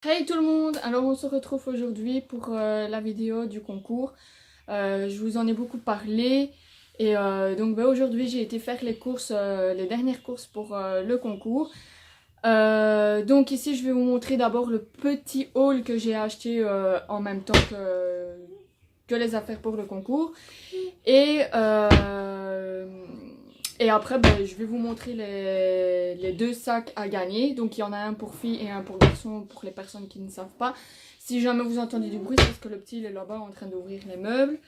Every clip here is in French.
Hey tout le monde, alors on se retrouve aujourd'hui pour la vidéo du concours. Je vous en ai beaucoup parlé et donc aujourd'hui j'ai été faire les courses, les dernières courses pour le concours. Donc ici je vais vous montrer d'abord le petit haul que j'ai acheté en même temps que les affaires pour le concours. Et, et après je vais vous montrer les deux sacs à gagner. Donc il y en a un pour filles et un pour garçons pour les personnes qui ne savent pas. Si jamais vous entendez du bruit, c'est parce que le petit il est là-bas en train d'ouvrir les meubles,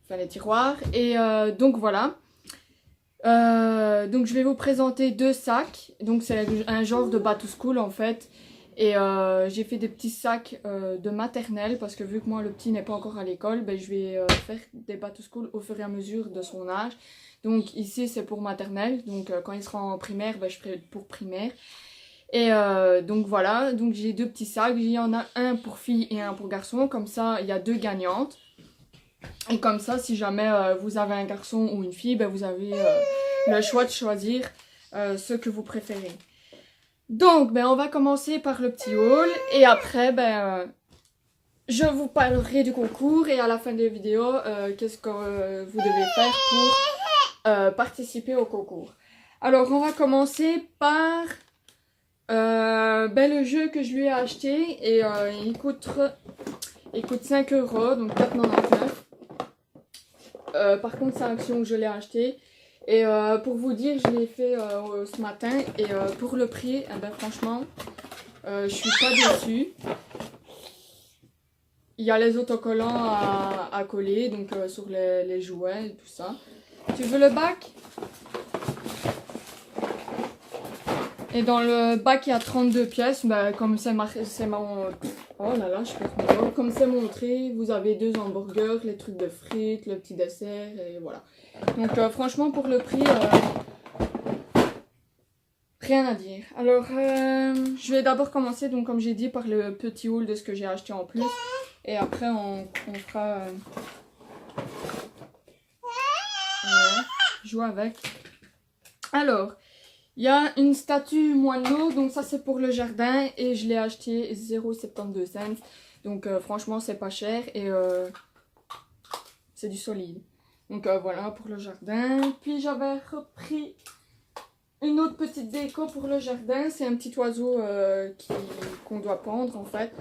enfin les tiroirs. Et donc voilà. Donc je vais vous présenter deux sacs. Donc c'est un genre de back to school en fait. Et j'ai fait des petits sacs de maternelle parce que vu que moi le petit n'est pas encore à l'école, je vais faire des back to school au fur et à mesure de son âge. Donc ici c'est pour maternelle, donc quand il sera en primaire, je ferai pour primaire. Et donc voilà, donc j'ai deux petits sacs, il y en a un pour filles et un pour garçons, comme ça il y a deux gagnantes. Et comme ça si jamais vous avez un garçon ou une fille, vous avez le choix de choisir ce que vous préférez. Donc, on va commencer par le petit haul et après, je vous parlerai du concours et à la fin des vidéos, qu'est-ce que vous devez faire pour participer au concours. Alors, on va commencer par le jeu que je lui ai acheté et il coûte 5 €, donc 4,99 €. Par contre, c'est Action que je l'ai acheté. Et pour vous dire, je l'ai fait ce matin et pour le prix, franchement, je suis pas déçue. Il y a les autocollants à coller, donc sur les jouets et tout ça. Tu veux le bac? Et dans le bac, il y a 32 pièces. Comme c'est oh là là, je peux comme c'est montré, vous avez 2 hamburgers, les trucs de frites, le petit dessert et voilà. Donc franchement pour le prix, rien à dire. Alors je vais d'abord commencer donc comme j'ai dit par le petit haul de ce que j'ai acheté en plus. Et après on fera jouer avec. Alors il y a une statue moineau, donc ça c'est pour le jardin et je l'ai acheté 0,72 cents. Donc franchement c'est pas cher et c'est du solide. Donc voilà pour le jardin. Puis j'avais repris une autre petite déco pour le jardin. C'est un petit oiseau qu'on doit pendre en fait.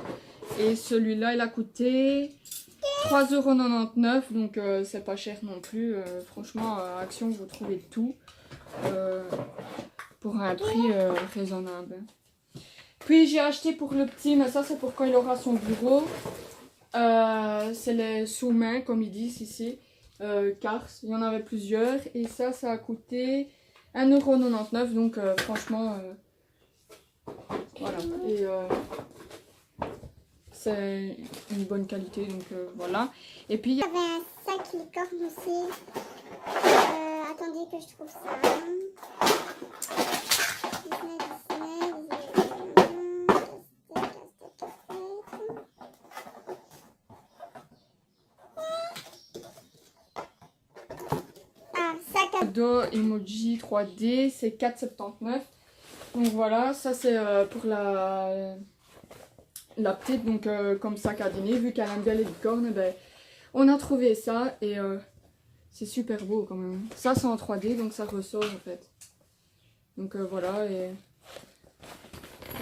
Et celui-là il a coûté 3,99 €. Donc c'est pas cher non plus. Franchement à Action vous trouvez tout pour un prix raisonnable. Puis j'ai acheté pour le petit, mais ça c'est pour quand il aura son bureau. C'est les sous-mains comme ils disent ici. Cars, il y en avait plusieurs et ça a coûté 1,99 €. Donc franchement voilà, et c'est une bonne qualité, donc voilà. Et puis il y avait un sac licorne aussi. Attendez que je trouve ça. dos emoji 3D, c'est 4,79 €. Donc voilà, ça c'est pour la petite, donc comme sac à dîner, vu qu'elle aime bien les licornes, on a trouvé ça et c'est super beau quand même. Ça c'est en 3D, donc ça ressort en fait. Donc voilà, et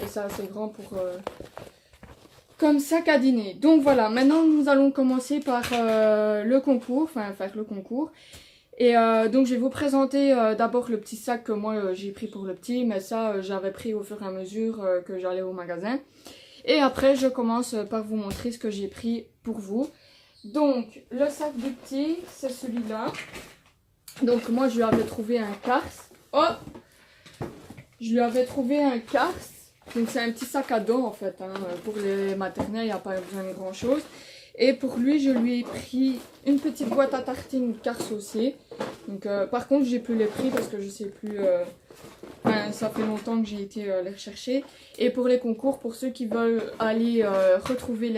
c'est assez grand pour comme sac à dîner. Donc voilà, maintenant nous allons commencer par le concours, enfin faire le concours. Et donc je vais vous présenter d'abord le petit sac que moi j'ai pris pour le petit, mais ça j'avais pris au fur et à mesure que j'allais au magasin. Et après je commence par vous montrer ce que j'ai pris pour vous. Donc le sac du petit c'est celui-là. Donc moi je lui avais trouvé un Cars. Oh, je lui avais trouvé un Cars. Donc c'est un petit sac à dos en fait. Pour les maternelles il n'y a pas besoin de grand chose. Et pour lui, je lui ai pris une petite boîte à tartines Cars aussi. Donc, par contre, j'ai plus les prix parce que je sais plus. Ça fait longtemps que j'ai été les rechercher. Et pour les concours, pour ceux qui veulent aller retrouver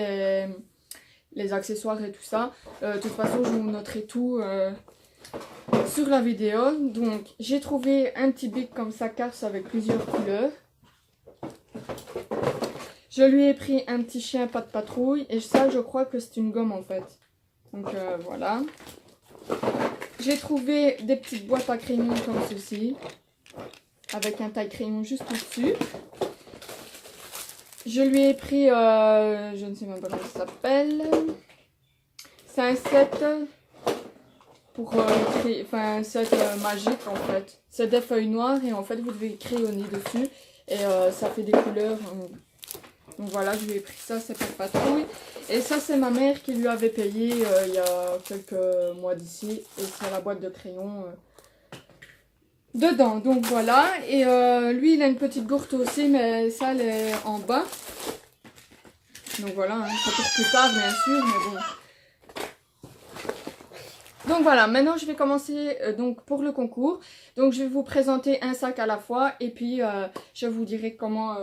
les accessoires et tout ça, de toute façon, je vous noterai tout sur la vidéo. Donc, j'ai trouvé un petit bic comme ça Cars avec plusieurs couleurs. Je lui ai pris un petit chien pas de patrouille. Et ça, je crois que c'est une gomme en fait. Donc voilà. J'ai trouvé des petites boîtes à crayons comme ceci. Avec un taille-crayon juste au-dessus. Je lui ai pris, je ne sais même pas comment ça s'appelle. C'est un set pour créer, enfin un set magique en fait. C'est des feuilles noires et en fait vous devez crayonner dessus. Et ça fait des couleurs. Donc voilà, je lui ai pris ça, c'est pas de patrouille. Et ça, c'est ma mère qui lui avait payé il y a quelques mois d'ici. Et c'est la boîte de crayons dedans. Donc voilà. Et lui, il a une petite gourde aussi, mais ça, elle est en bas. Donc voilà, hein, ça pour plus tard, bien sûr, mais bon. Donc voilà, maintenant je vais commencer donc pour le concours. Donc je vais vous présenter un sac à la fois et puis je vous dirai comment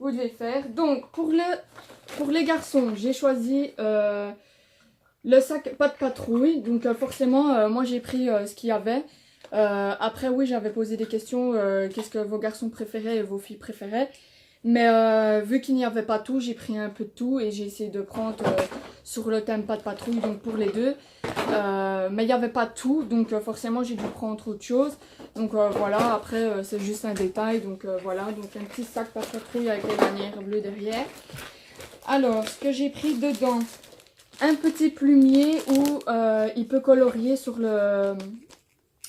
vous devez faire. Donc pour les garçons, j'ai choisi le sac pas de patrouille. Donc forcément, moi j'ai pris ce qu'il y avait. Après oui, j'avais posé des questions, qu'est-ce que vos garçons préféraient et vos filles préféraient. Mais vu qu'il n'y avait pas tout, j'ai pris un peu de tout et j'ai essayé de prendre sur le thème pas de patrouille, donc pour les deux. Mais il n'y avait pas tout, donc forcément j'ai dû prendre autre chose. Donc voilà, après c'est juste un détail, donc voilà. Donc un petit sac pas de patrouille avec les lanières bleues derrière. Alors, ce que j'ai pris dedans, un petit plumier où il peut colorier sur le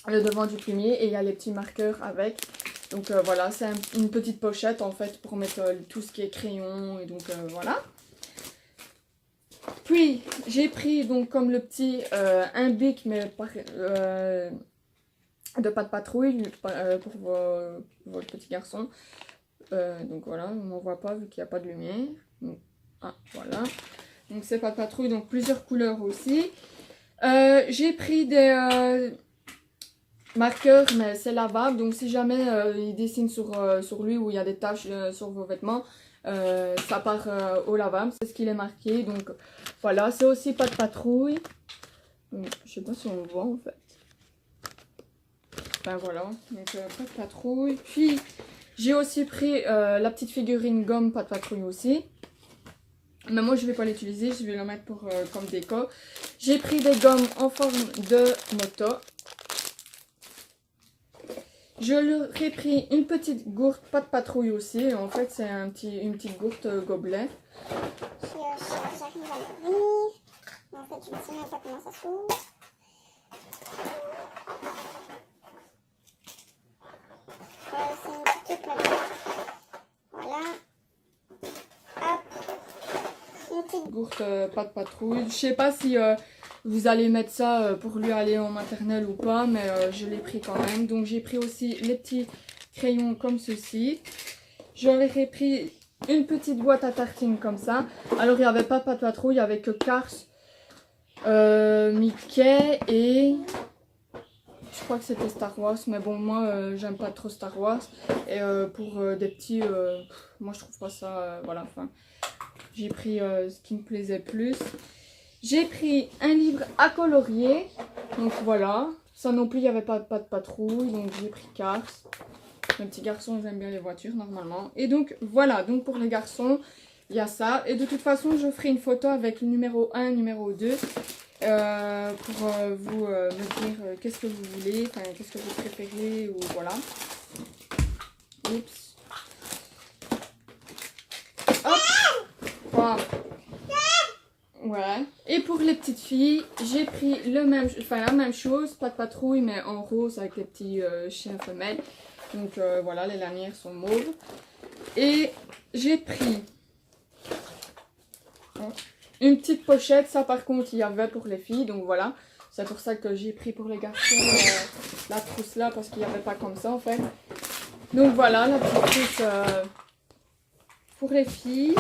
devant du plumier et il y a les petits marqueurs avec. Donc voilà, c'est une petite pochette en fait pour mettre tout ce qui est crayon et donc voilà. Puis j'ai pris donc comme le petit un bic mais de pas de patrouille pour votre petit garçon. Donc voilà, on n'en voit pas vu qu'il n'y a pas de lumière. Donc, voilà. Donc c'est pas de patrouille, donc plusieurs couleurs aussi. J'ai pris des marqueur, mais c'est lavable, donc si jamais il dessine sur lui ou il y a des taches sur vos vêtements, ça part au lavable, c'est ce qu'il est marqué. Donc voilà, c'est aussi pas de patrouille. Donc, je sais pas si on le voit en fait. Ben voilà, donc pas de patrouille. Puis j'ai aussi pris la petite figurine gomme pas de patrouille aussi. Mais moi je vais pas l'utiliser, je vais la mettre pour comme déco. J'ai pris des gommes en forme de moto. Je leur ai pris une petite gourde, pas de patrouille aussi. En fait, c'est une petite gourde gobelet. J'arrive à l'ouvrir. En fait, je ne sais même pas comment ça s'ouvre. C'est une petite là-dedans. Voilà. Hop. Une petite Gourde, pas de patrouille. Je sais pas si vous allez mettre ça pour lui aller en maternelle ou pas, mais je l'ai pris quand même. Donc j'ai pris aussi les petits crayons comme ceci. Je leur ai pris une petite boîte à tartines comme ça. Alors il n'y avait pas de patrouille, il n'y avait que Cars, Mickey et je crois que c'était Star Wars. Mais bon, moi j'aime pas trop Star Wars. Et pour des petits, moi je trouve pas ça, voilà, enfin j'ai pris ce qui me plaisait plus. J'ai pris un livre à colorier, donc voilà. Ça non plus, il n'y avait pas de patrouille, donc j'ai pris Cars. Mes petits garçons, ils aiment bien les voitures normalement. Et donc voilà, donc pour les garçons, il y a ça. Et de toute façon, je ferai une photo avec le numéro 1, numéro 2. Pour vous me dire qu'est-ce que vous voulez, enfin qu'est-ce que vous préférez, ou voilà. Oups. Hop. Voilà. Ouais. Et pour les petites filles, j'ai pris la même chose, pas de patrouille, mais en rose avec les petits chiens femelles. Donc voilà, les lanières sont mauves. Et j'ai pris une petite pochette, ça par contre il y avait pour les filles, donc voilà. C'est pour ça que j'ai pris pour les garçons la trousse là, parce qu'il n'y avait pas comme ça en fait. Donc voilà, la petite trousse pour les filles.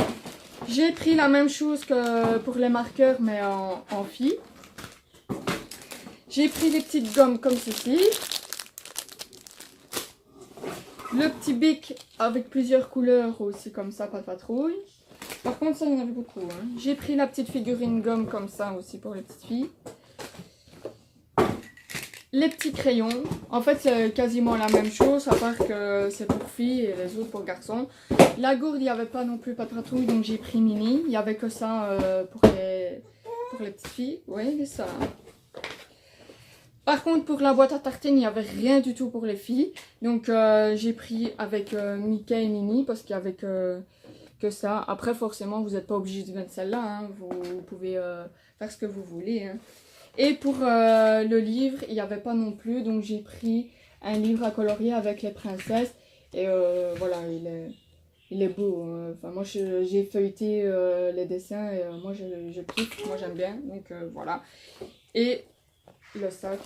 J'ai pris la même chose que pour les marqueurs, mais en filles. J'ai pris des petites gommes comme ceci. Le petit bic avec plusieurs couleurs aussi comme ça, pas de patrouille. Par contre, ça, il y en avait beaucoup. Hein. J'ai pris la petite figurine gomme comme ça aussi pour les petites filles. les petits crayons. En fait, c'est quasiment la même chose, à part que c'est pour filles et les autres pour garçons. La gourde, il n'y avait pas non plus pas de patrouille, donc j'ai pris mini. Il n'y avait que ça pour les petites filles. Oui, c'est ça. Par contre, pour la boîte à tartines, il n'y avait rien du tout pour les filles. Donc, j'ai pris avec Mickey et Minnie parce qu'il n'y avait que ça. Après, forcément, vous n'êtes pas obligé de mettre celle-là. Hein. Vous pouvez faire ce que vous voulez. Hein. Et pour le livre, il n'y avait pas non plus. Donc, j'ai pris un livre à colorier avec les princesses. Et voilà, il est beau. Enfin, moi, j'ai feuilleté les dessins et moi, je kiffe. Moi, j'aime bien. Donc, voilà. Et le sac,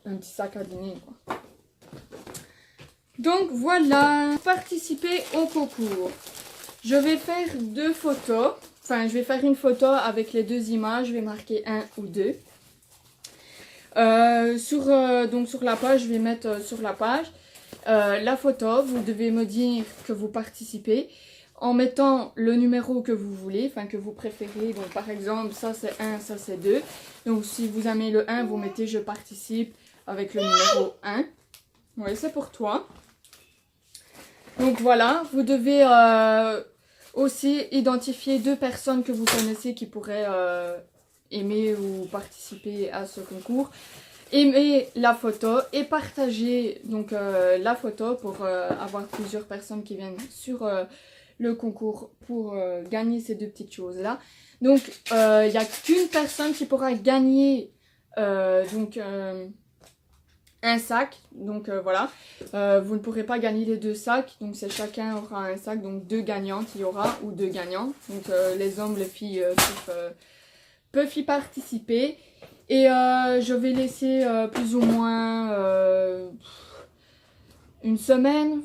un petit sac à dîner quoi. Donc voilà, participer au concours. Je vais faire 2 photos, enfin je vais faire une photo avec les 2 images, je vais marquer 1 ou 2. Donc sur la page, je vais mettre sur la page la photo, vous devez me dire que vous participez. En mettant le numéro que vous voulez, enfin que vous préférez. Donc par exemple, ça c'est 1, ça c'est 2. Donc si vous aimez le 1, vous mettez je participe avec le numéro 1. Oui, c'est pour toi. Donc voilà, vous devez aussi identifier 2 personnes que vous connaissez qui pourraient aimer ou participer à ce concours. Aimez la photo et partagez donc la photo pour avoir plusieurs personnes qui viennent sur le concours pour gagner ces 2 petites choses là. Donc il n'y a qu'une personne qui pourra gagner un sac. Donc voilà, vous ne pourrez pas gagner les 2 sacs. Donc c'est chacun aura un sac. Donc 2 gagnantes il y aura ou 2 gagnants. Donc les hommes, les filles peuvent y participer. Et je vais laisser plus ou moins une semaine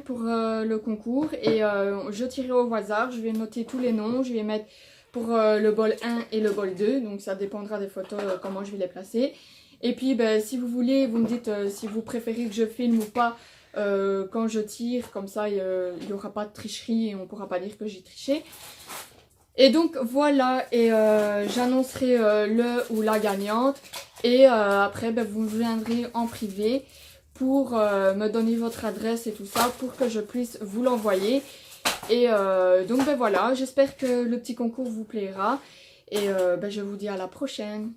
pour le concours et je tirerai au hasard, je vais noter tous les noms, je vais mettre pour le bol 1 et le bol 2, donc ça dépendra des photos, comment je vais les placer. Et puis ben, si vous voulez, vous me dites si vous préférez que je filme ou pas quand je tire, comme ça il n'y aura pas de tricherie et on ne pourra pas dire que j'ai triché. Et donc voilà, et j'annoncerai le ou la gagnante et après ben, vous viendrez en privé pour me donner votre adresse et tout ça pour que je puisse vous l'envoyer. Et donc ben voilà, j'espère que le petit concours vous plaira et ben, je vous dis à la prochaine.